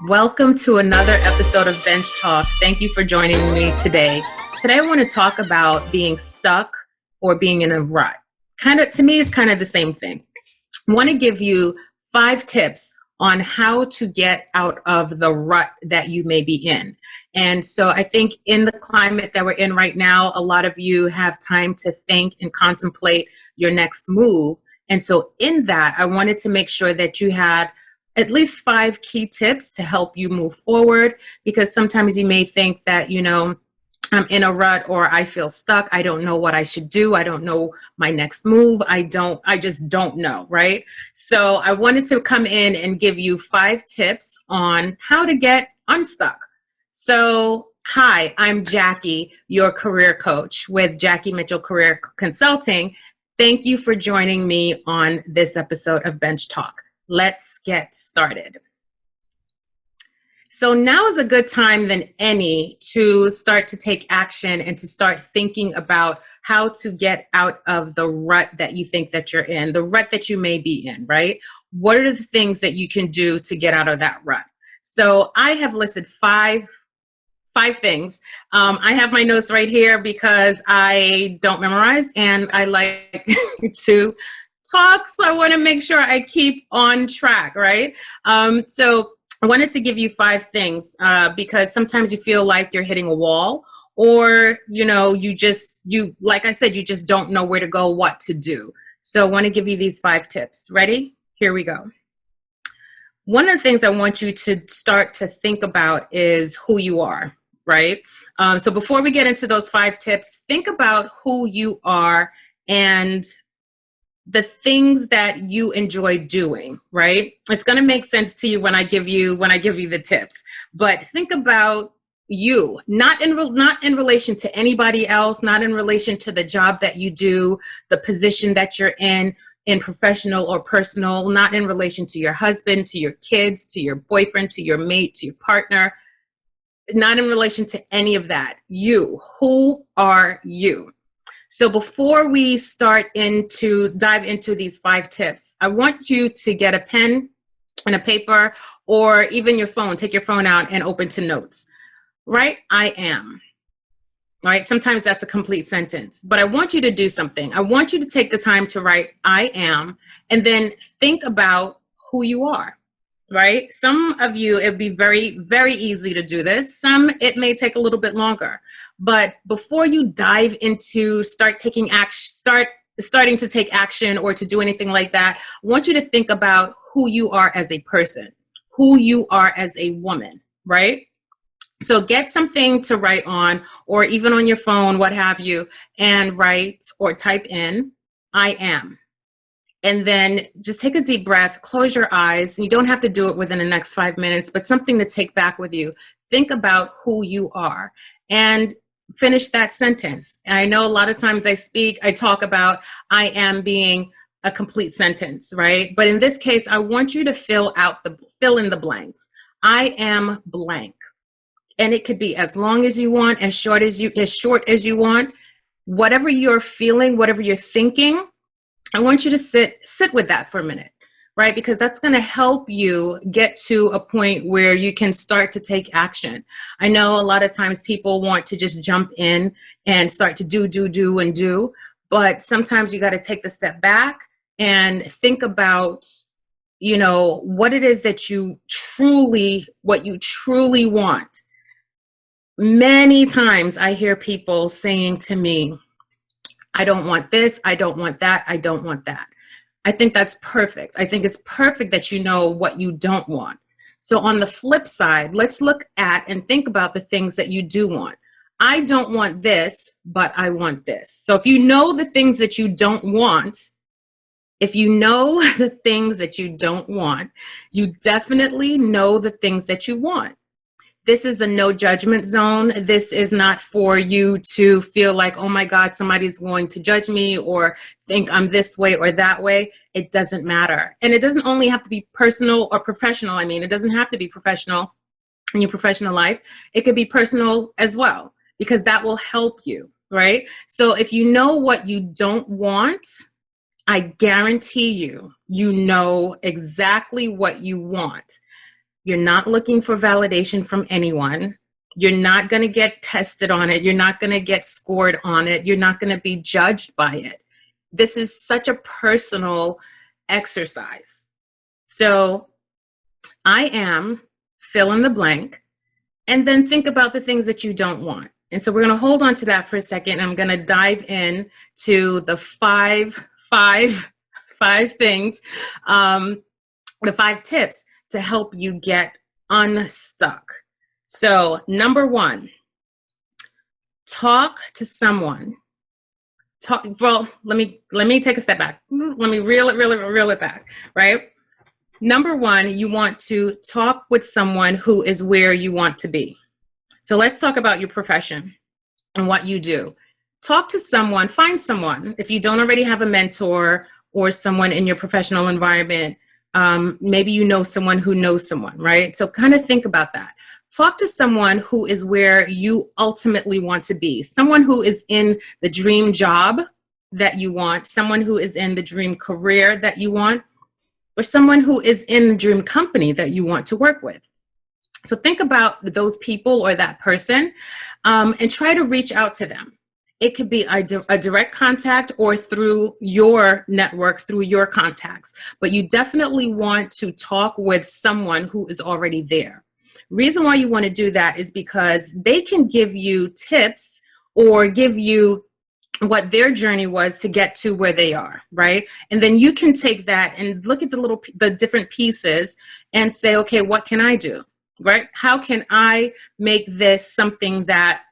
Welcome to another episode of Bench Talk. Thank you for joining me today. Today I want to talk about being stuck or being in a rut. To me, it's kind of the same thing. I want to give you 5 tips on how to get out of the rut that you may be in. And so I think in the climate that we're in right now, a lot of you have time to think and contemplate your next move. And so in that, I wanted to make sure that you had at least 5 key tips to help you move forward, because sometimes you may think that, I'm in a rut or I feel stuck. I don't know what I should do. I don't know my next move. I just don't know, right? So I wanted to come in and give you 5 tips on how to get unstuck. So, hi, I'm Jackie, your career coach with Jackie Mitchell Career Consulting. Thank you for joining me on this episode of Bench Talk. Let's get started. So now is a good time than any to start to take action and to start thinking about how to get out of the rut that you think that you're in, the rut that you may be in, right? What are the things that you can do to get out of that rut? So I have listed five things. I have my notes right here because I don't memorize and I like to talk, so I want to make sure I keep on track, right? So I wanted to give you 5 things because sometimes you feel like you're hitting a wall, or like I said, you just don't know where to go, what to do. So I want to give you these 5 tips. Ready? Here we go. One of the things I want you to start to think about is who you are, right? So before we get into those 5 tips, think about who you are and the things that you enjoy doing, right? It's going to make sense to you when I give you the tips. But think about you, not in relation to anybody else, not in relation to the job that you do, the position that you're in professional or personal, not in relation to your husband, to your kids, to your boyfriend, to your mate, to your partner, not in relation to any of that. You, who are you? So before we dive into these 5 tips, I want you to get a pen and a paper, or even your phone. Take your phone out and open to notes. Right? I am. All right? Sometimes that's a complete sentence, but I want you to do something. I want you to take the time to write I am, and then think about who you are. Right? Some of you, it'd be very, very easy to do this. Some, it may take a little bit longer. But before you dive into starting to take action or to do anything like that, I want you to think about who you are as a person, who you are as a woman, right? So get something to write on, or even on your phone, what have you, and write or type in, I am. And then just take a deep breath, close your eyes. You don't have to do it within the next 5 minutes, but something to take back with you. Think about who you are and finish that sentence. And I know a lot of times I talk about I am being a complete sentence, right? But in this case, I want you to fill in the blanks. I am blank. And it could be as long as you want, as short as you want. Whatever you're feeling, whatever you're thinking, I want you to sit with that for a minute, right? Because that's going to help you get to a point where you can start to take action. I know a lot of times people want to just jump in and start to do, but sometimes you got to take the step back and think about, what it is that you truly want. Many times I hear people saying to me, I don't want this, I don't want that, I don't want that. I think that's perfect. I think it's perfect that you know what you don't want. So on the flip side, let's look at and think about the things that you do want. I don't want this, but I want this. So if you know the things that you don't want, you definitely know the things that you want. This is a no judgment zone. This is not for you to feel like, oh my God, somebody's going to judge me or think I'm this way or that way. It doesn't matter. And it doesn't only have to be personal or professional. I mean, it doesn't have to be professional in your professional life. It could be personal as well, because that will help you, right? So if you know what you don't want, I guarantee you know exactly what you want. You're not looking for validation from anyone. You're not going to get tested on it. You're not going to get scored on it. You're not going to be judged by it. This is such a personal exercise. So I am, fill in the blank, and then think about the things that you don't want. And so we're going to hold on to that for a second. I'm going to dive in to the five things, the 5 tips to help you get unstuck. So number 1, talk to someone. Well, let me take a step back. Let me reel it back, right? Number 1, you want to talk with someone who is where you want to be. So let's talk about your profession and what you do. Talk to someone, find someone. If you don't already have a mentor or someone in your professional environment, maybe you know someone who knows someone, right? So kind of think about that. Talk to someone who is where you ultimately want to be. Someone who is in the dream job that you want, someone who is in the dream career that you want, or someone who is in the dream company that you want to work with. So think about those people or that person, and try to reach out to them. It could be a direct contact or through your network, through your contacts, but you definitely want to talk with someone who is already there. Reason why you want to do that is because they can give you tips or give you what their journey was to get to where they are, right? And then you can take that and look at the different pieces and say, okay, what can I do, right? How can I make this something that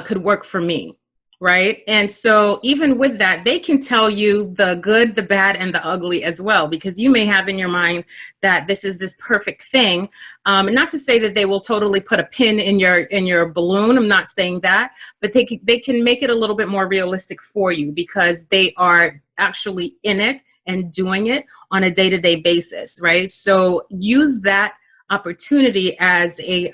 could work for me, right? And so even with that, they can tell you the good, the bad, and the ugly as well, because you may have in your mind that this is this perfect thing. Not to say that they will totally put a pin in your balloon. I'm not saying that, but they can make it a little bit more realistic for you because they are actually in it and doing it on a day-to-day basis, right? So use that opportunity as a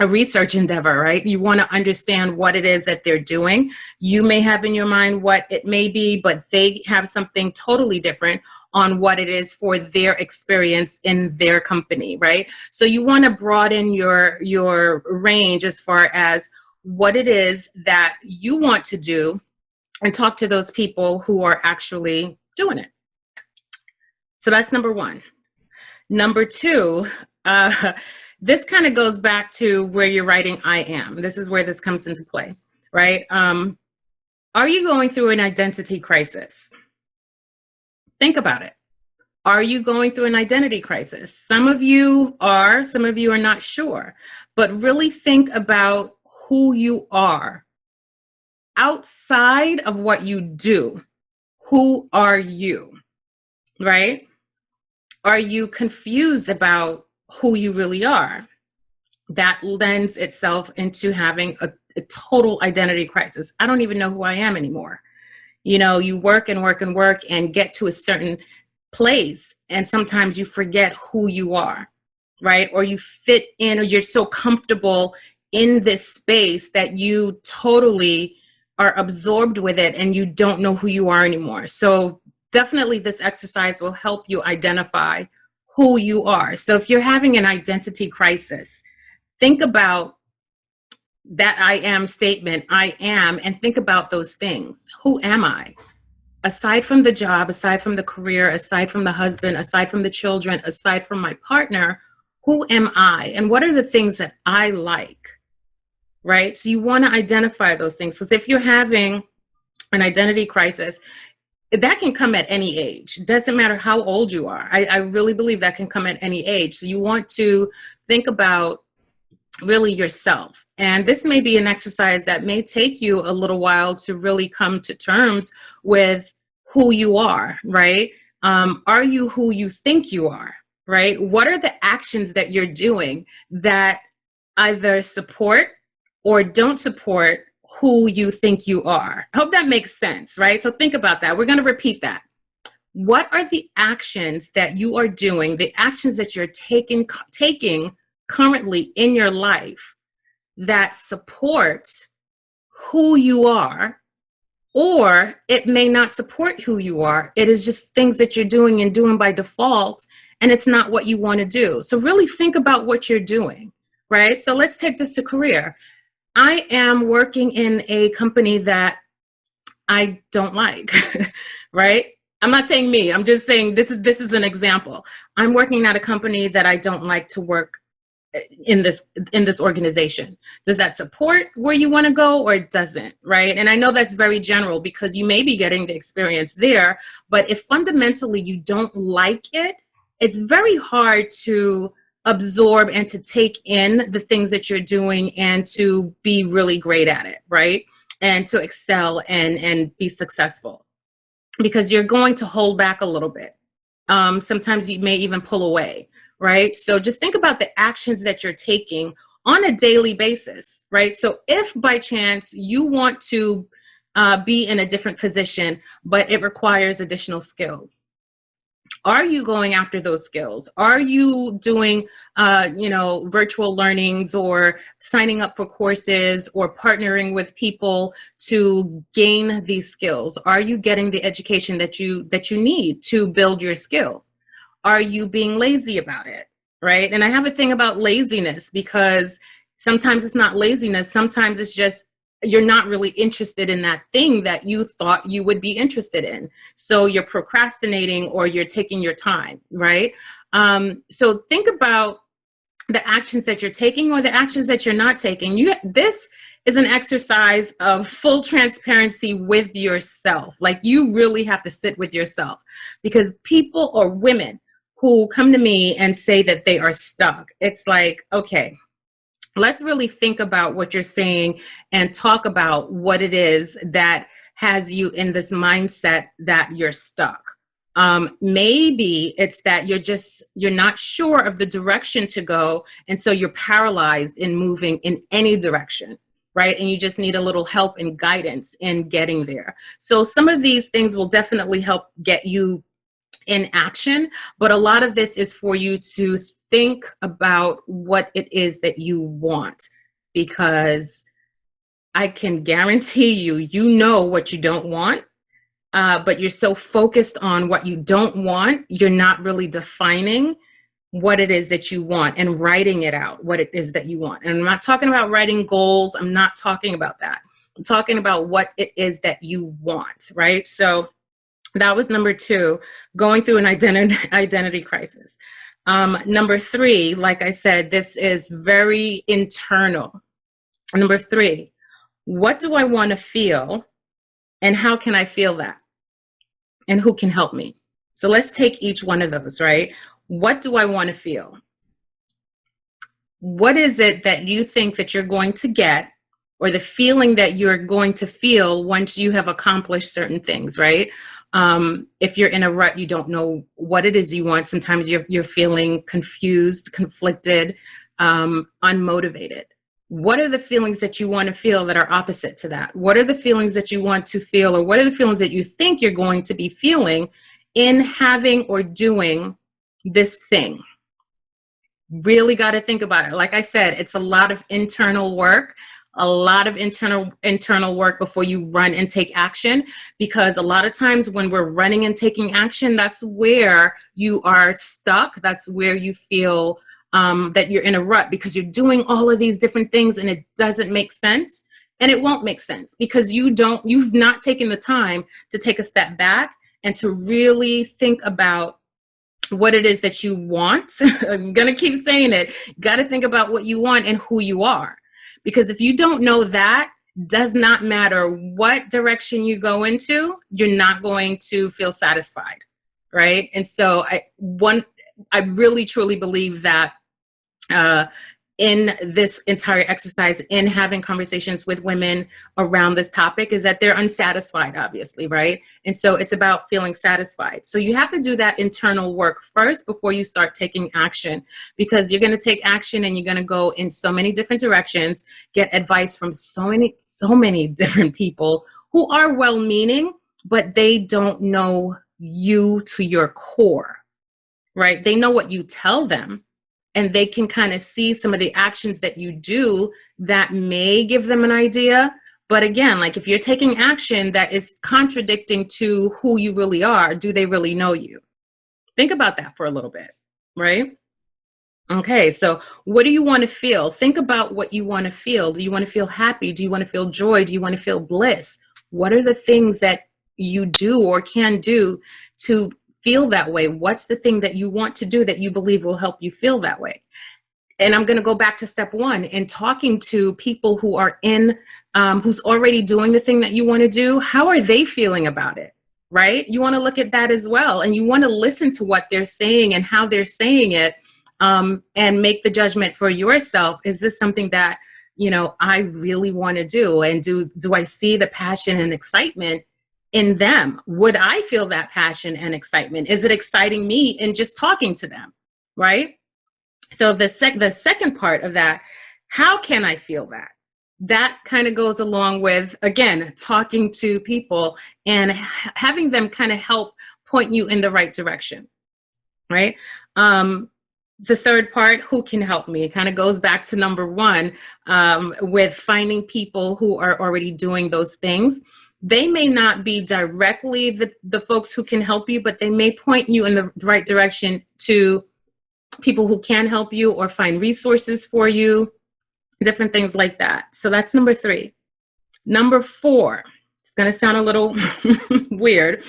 research endeavor, right? You want to understand what it is that they're doing. You may have in your mind what it may be, but they have something totally different on what it is for their experience in their company, right? So you want to broaden your range as far as what it is that you want to do and talk to those people who are actually doing it. So that's number 1. Number 2, this kind of goes back to where you're writing I am. This is where this comes into play, right? Are you going through an identity crisis? Think about it. Are you going through an identity crisis? Some of you are not sure, but really think about who you are. Outside of what you do, who are you, right? Are you confused about who you really are? That lends itself into having a total identity crisis. I don't even know who I am anymore. You know, you work and work and work and get to a certain place, and sometimes you forget who you are, right? Or you fit in, or you're so comfortable in this space that you totally are absorbed with it and you don't know who you are anymore. So definitely this exercise will help you identify who you are. So if you're having an identity crisis, think about that I am statement, I am, and think about those things. Who am I? Aside from the job, aside from the career, aside from the husband, aside from the children, aside from my partner, who am I? And what are the things that I like, right? So you want to identify those things. Because if you're having an identity crisis, that can come at any age. It doesn't matter how old you are. I really believe that can come at any age. So you want to think about really yourself. And this may be an exercise that may take you a little while to really come to terms with who you are, right? Are you who you think you are, right? What are the actions that you're doing that either support or don't support who you think you are? I hope that makes sense, right? So think about that. We're going to repeat that. What are the actions that you are doing, the actions that you're taking currently in your life that supports who you are or it may not support who you are. It is just things that you're doing and doing by default, and it's not what you want to do. So really think about what you're doing, right? So let's take this to career. I am working in a company that I don't like, right? I'm not saying me, I'm just saying this is an example. I'm working at a company that I don't like to work in this organization. Does that support where you want to go, or it doesn't, right? And I know that's very general because you may be getting the experience there, but if fundamentally you don't like it, it's very hard to absorb and to take in the things that you're doing and to be really great at it, right? And to excel and be successful, because you're going to hold back a little bit. Sometimes you may even pull away, right? So just think about the actions that you're taking on a daily basis, right? So if by chance you want to be in a different position, but it requires additional skills, are you going after those skills? Are you doing, virtual learnings, or signing up for courses, or partnering with people to gain these skills? Are you getting the education that you need to build your skills? Are you being lazy about it, right? And I have a thing about laziness, because sometimes it's not laziness. Sometimes it's just you're not really interested in that thing that you thought you would be interested in. So you're procrastinating, or you're taking your time, right? So think about the actions that you're taking, or the actions that you're not taking. This is an exercise of full transparency with yourself. Like, you really have to sit with yourself, because people or women who come to me and say that they are stuck, it's like, okay, let's really think about what you're saying and talk about what it is that has you in this mindset that you're stuck. Maybe it's that you're not sure of the direction to go, and so you're paralyzed in moving in any direction, right? And you just need a little help and guidance in getting there. So some of these things will definitely help get you in action, but a lot of this is for you to think about what it is that you want, because I can guarantee you know what you don't want, but you're so focused on what you don't want, you're not really defining what it is that you want and writing it out, what it is that you want. And I'm not talking about writing goals. I'm not talking about that. I'm talking about what it is that you want, right? So that was number 2, going through an identity crisis. Number 3, like I said, this is very internal. Number 3, what do I want to feel, and how can I feel that? And who can help me? So let's take each one of those, right? What do I want to feel? What is it that you think that you're going to get, or the feeling that you're going to feel once you have accomplished certain things, right? If you're in a rut, you don't know what it is you want. Sometimes you're feeling confused, conflicted, unmotivated. What are the feelings that you want to feel that are opposite to that? What are the feelings that you want to feel, or what are the feelings that you think you're going to be feeling in having or doing this thing? Really got to think about it. Like I said, it's a lot of internal work, a lot of internal work before you run and take action, because a lot of times when we're running and taking action, that's where you are stuck. That's where you feel that you're in a rut, because you're doing all of these different things and it doesn't make sense. And it won't make sense because you've not taken the time to take a step back and to really think about what it is that you want. I'm going to keep saying it. Got to think about what you want and who you are. Because if you don't know that, does not matter what direction you go into, you're not going to feel satisfied, right? And so I really truly believe that in this entire exercise, in having conversations with women around this topic, is that they're unsatisfied, obviously, right? And so it's about feeling satisfied. So you have to do that internal work first before you start taking action, because you're going to take action and you're going to go in so many different directions, get advice from so many different people who are well-meaning, but they don't know you to your core, right? They know what you tell them, and they can kind of see some of the actions that you do that may give them an idea, But again, like if you're taking action that is contradicting to who you really are, do they really know you? Think about that for a little bit, right? Okay, so what do you want to feel? Think about what you want to feel. Do you want to feel happy? Do you want to feel joy? Do you want to feel bliss? What are the things that you do or can do to feel that way? What's the thing that you want to do that you believe will help you feel that way? And I'm going to go back to step one in talking to people who are who's already doing the thing that you want to do. How are they feeling about it? Right? You want to look at that as well. And you want to listen to what they're saying and how they're saying it, and make the judgment for yourself. Is this something that, I really want to do? And do I see the passion and excitement in them? Would I feel that passion and excitement? Is it exciting me in just talking to them? Right? So the second part of that, how can I feel that? That kind of goes along with, again, talking to people and having them kind of help point you in the right direction, right? The third part, who can help me? It kind of goes back to number one, with finding people who are already doing those things. They may not be directly the folks who can help you, but they may point you in the right direction to people who can help you or find resources for you, different things like that. So that's number three. Number four, it's going to sound a little weird.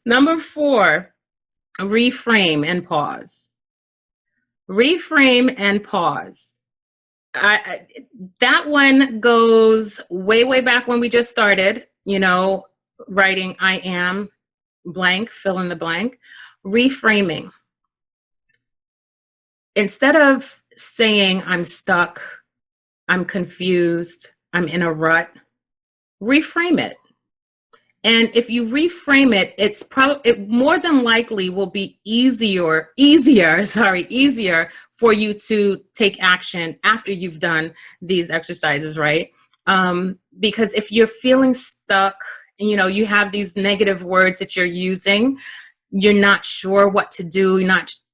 Number four, reframe and pause. Reframe and pause. That one goes way, way back when we just started, writing I am blank, fill in the blank. Reframing. Instead of saying I'm stuck, I'm confused, I'm in a rut, reframe it. And if you reframe it, it more than likely will be easier for you to take action after you've done these exercises, right? Because if you're feeling stuck, you have these negative words that you're using, you're not sure what to do,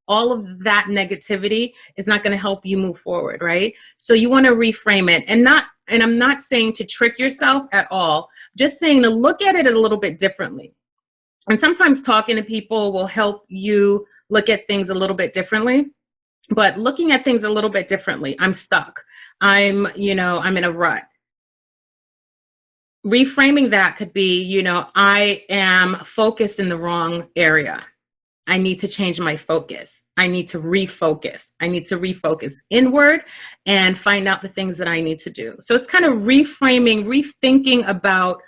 all of that negativity is not going to help you move forward, right? So you want to reframe it, and I'm not saying to trick yourself at all, just saying to look at it a little bit differently. And sometimes talking to people will help you look at things a little bit differently, but looking at things a little bit differently. I'm stuck. I'm in a rut. Reframing that could be, I am focused in the wrong area. I need to change my focus. I need to refocus. I need to refocus inward and find out the things that I need to do. So it's kind of reframing, rethinking about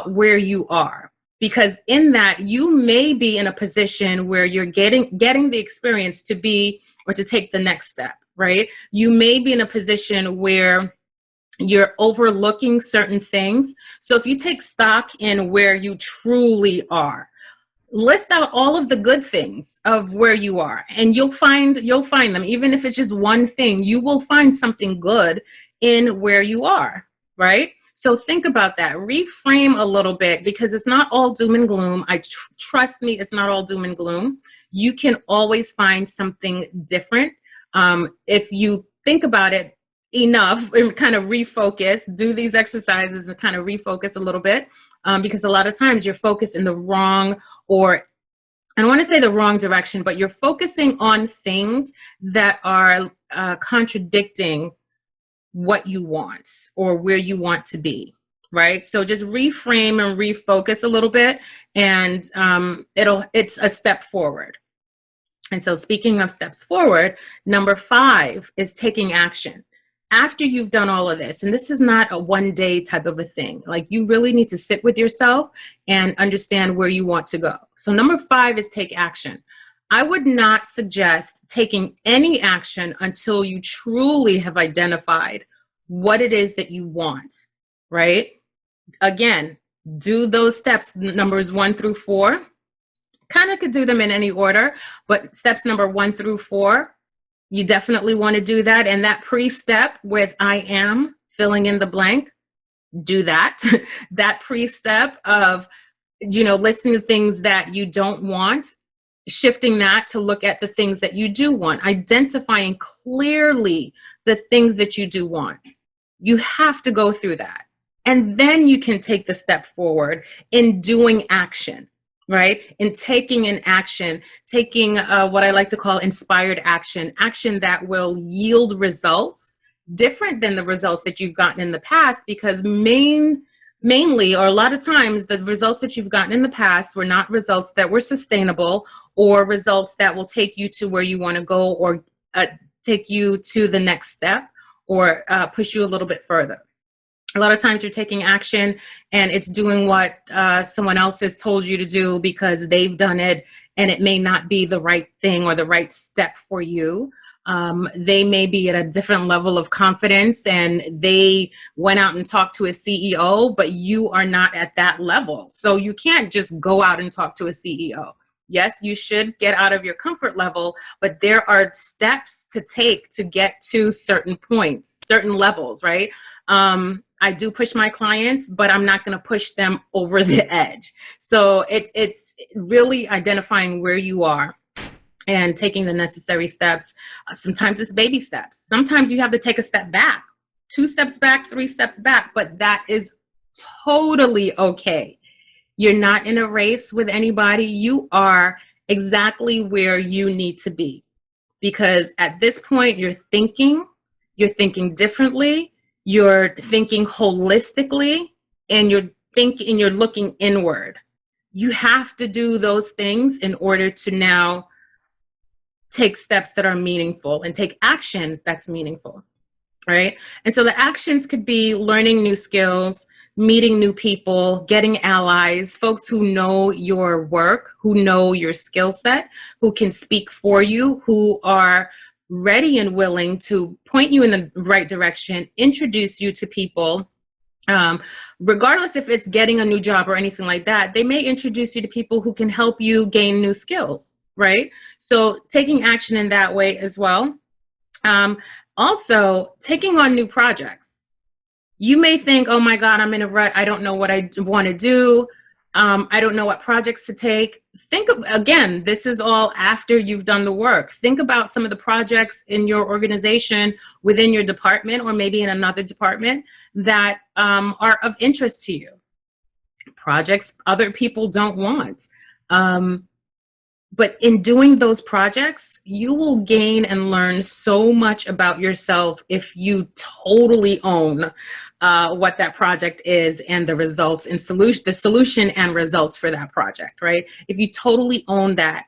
where you are. Because in that, you may be in a position where you're getting the experience to be or to take the next step, right? You may be in a position where you're overlooking certain things. So if you take stock in where you truly are, list out all of the good things of where you are, and you'll find them. Even if it's just one thing, you will find something good in where you are, right? So think about that. Reframe a little bit, because it's not all doom and gloom. Trust me, it's not all doom and gloom. You can always find something different. If you think about it enough and kind of refocus, do these exercises and kind of refocus a little bit. Because a lot of times you're focused in the wrong, or I don't want to say the wrong direction, but you're focusing on things that are contradicting what you want or where you want to be, right? So just reframe and refocus a little bit, and it's a step forward. And so speaking of steps forward, number 5 is taking action. After you've done all of this, and this is not a one-day type of a thing, like you really need to sit with yourself and understand where you want to go. So number 5 is take action. I would not suggest taking any action until you truly have identified what it is that you want, right? Again, do those steps, numbers 1 through 4. Kind of could do them in any order, but steps number 1 through 4, you definitely want to do that. And that pre-step with I am, filling in the blank, do that. That pre-step of, listing to things that you don't want, shifting that to look at the things that you do want, identifying clearly the things that you do want. You have to go through that. And then you can take the step forward in doing action, right? In taking an action, taking what I like to call inspired action, action that will yield results different than the results that you've gotten in the past, because mainly, or a lot of times, the results that you've gotten in the past were not results that were sustainable, or results that will take you to where you want to go, or take you to the next step, or push you a little bit further. A lot of times you're taking action and it's doing what someone else has told you to do because they've done it, and it may not be the right thing or the right step for you. They may be at a different level of confidence and they went out and talked to a CEO, but you are not at that level. So you can't just go out and talk to a CEO. Yes, you should get out of your comfort level, but there are steps to take to get to certain points, certain levels, right? I do push my clients, but I'm not going to push them over the edge. So it's really identifying where you are and taking the necessary steps. Sometimes it's baby steps. Sometimes you have to take a step back, 2 steps back, 3 steps back, but that is totally okay. You're not in a race with anybody. You are exactly where you need to be, because at this point you're thinking differently, you're thinking holistically, and you're looking inward. You have to do those things in order to now take steps that are meaningful and take action that's meaningful, right? And so the actions could be learning new skills, meeting new people, getting allies, folks who know your work, who know your skill set, who can speak for you, who are ready and willing to point you in the right direction, introduce you to people. Regardless if it's getting a new job or anything like that, they may introduce you to people who can help you gain new skills, right? So taking action in that way as well. Also, taking on new projects. You may think, oh my God, I'm in a rut. I don't know what I want to do. I don't know what projects to take. Again, this is all after you've done the work. Think about some of the projects in your organization, within your department, or maybe in another department that are of interest to you. Projects other people don't want. But in doing those projects, you will gain and learn so much about yourself if you totally own what that project is and the results and the solution and results for that project, right? If you totally own that,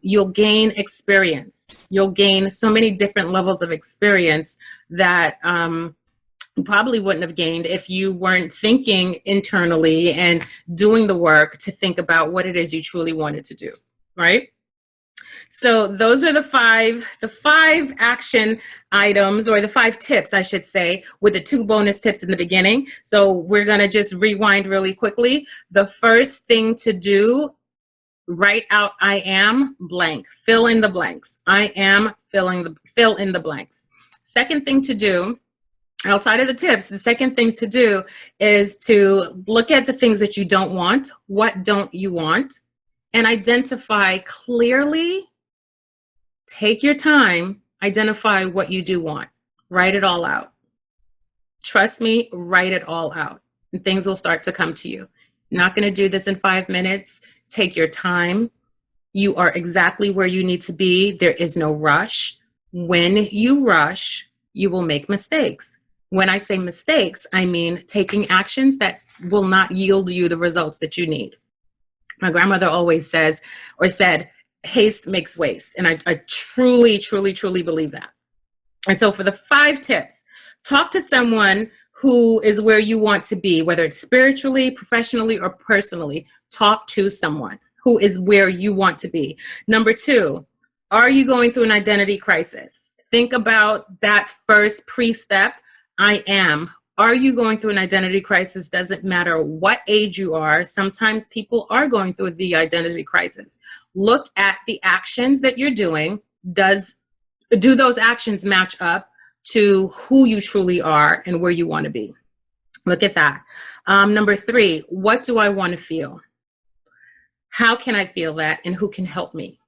you'll gain experience. You'll gain so many different levels of experience that you probably wouldn't have gained if you weren't thinking internally and doing the work to think about what it is you truly wanted to do. Right? So those are the five action items, or the 5 tips, I should say, with the 2 bonus tips in the beginning. So we're going to just rewind really quickly. The first thing to do, write out I am blank, fill in the blanks. I am fill in the blanks. Second thing to do, outside of the tips, the second thing to do is to look at the things that you don't want. What don't you want? And identify clearly. Take your time, identify what you do want. Write it all out. Trust me, write it all out, and things will start to come to you. You're not going to do this in 5 minutes. Take your time. You are exactly where you need to be. There is no rush. When you rush, you will make mistakes. When I say mistakes, I mean taking actions that will not yield you the results that you need. My grandmother always said, haste makes waste. And I truly, truly, truly believe that. And so for the 5 tips, talk to someone who is where you want to be, whether it's spiritually, professionally, or personally. Talk to someone who is where you want to be. Number 2, are you going through an identity crisis? Think about that first pre-step, I am. Are you going through an identity crisis? Doesn't matter what age you are. Sometimes people are going through the identity crisis. Look at the actions that you're doing. Do those actions match up to who you truly are and where you want to be? Look at that. Number 3, what do I want to feel? How can I feel that, and who can help me?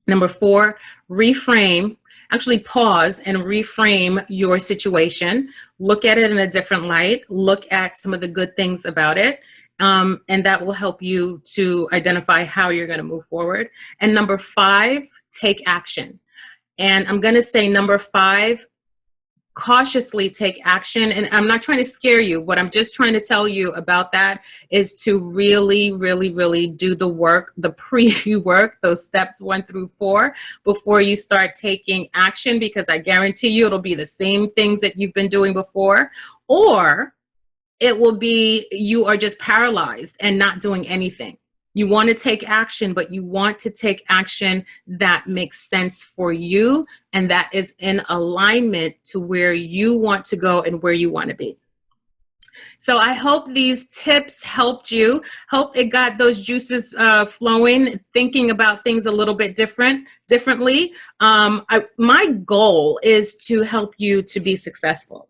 Number 4, reframe. actually pause and reframe your situation, look at it in a different light, look at some of the good things about it. And that will help you to identify how you're going to move forward. And number 5, take action. And I'm going to say number 5, cautiously take action. And I'm not trying to scare you. What I'm just trying to tell you about that is to really, really, really do the work, the pre-work, those steps 1 through 4, before you start taking action, because I guarantee you it'll be the same things that you've been doing before, or it will be you are just paralyzed and not doing anything. You want to take action, but you want to take action that makes sense for you and that is in alignment to where you want to go and where you want to be. So I hope these tips helped you. Hope it got those juices flowing, thinking about things a little bit differently. My goal is to help you to be successful.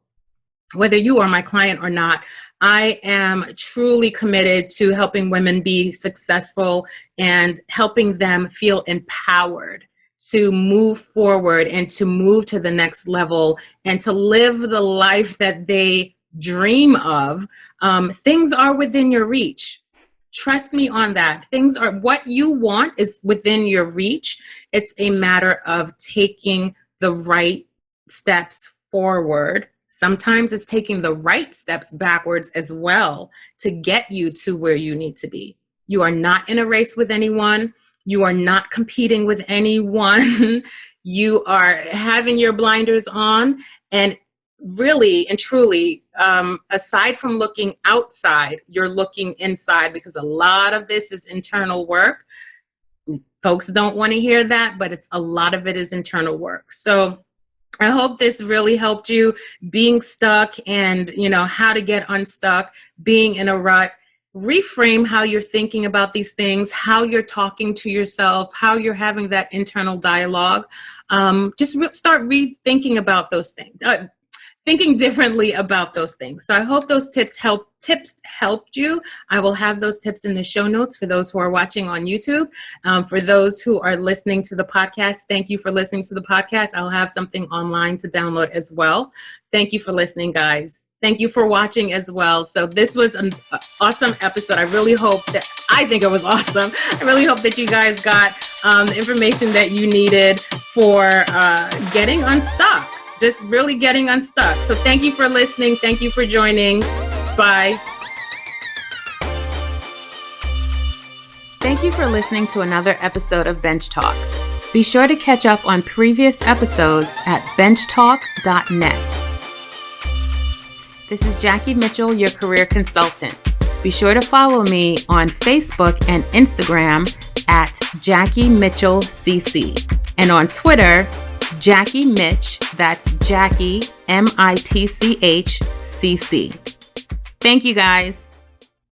Whether you are my client or not, I am truly committed to helping women be successful and helping them feel empowered to move forward and to move to the next level and to live the life that they dream of. Things are within your reach. Trust me on that. Things are, what you want is within your reach. It's a matter of taking the right steps forward. Sometimes it's taking the right steps backwards as well to get you to where you need to be. You are not in a race with anyone. You are not competing with anyone. You are having your blinders on, and really and truly, aside from looking outside, you're looking inside, because a lot of this is internal work. Folks don't want to hear that, but a lot of it is internal work. So I hope this really helped you being stuck and, how to get unstuck, being in a rut. Reframe how you're thinking about these things, how you're talking to yourself, how you're having that internal dialogue. Just start rethinking about those things, thinking differently about those things. So I hope those tips helped you. I will have those tips in the show notes for those who are watching on YouTube. For those who are listening to the podcast, thank you for listening to the podcast. I'll have something online to download as well. Thank you for listening, guys. Thank you for watching as well. So this was an awesome episode. I think it was awesome. I really hope that you guys got the information that you needed for getting unstuck. Just really getting unstuck. So thank you for listening. Thank you for joining. Bye. Thank you for listening to another episode of Bench Talk. Be sure to catch up on previous episodes at benchtalk.net. This is Jackie Mitchell, your career consultant. Be sure to follow me on Facebook and Instagram at Jackie Mitchell CC, and on Twitter, Jackie Mitch, that's Jackie, MITCH CC. Thank you, guys.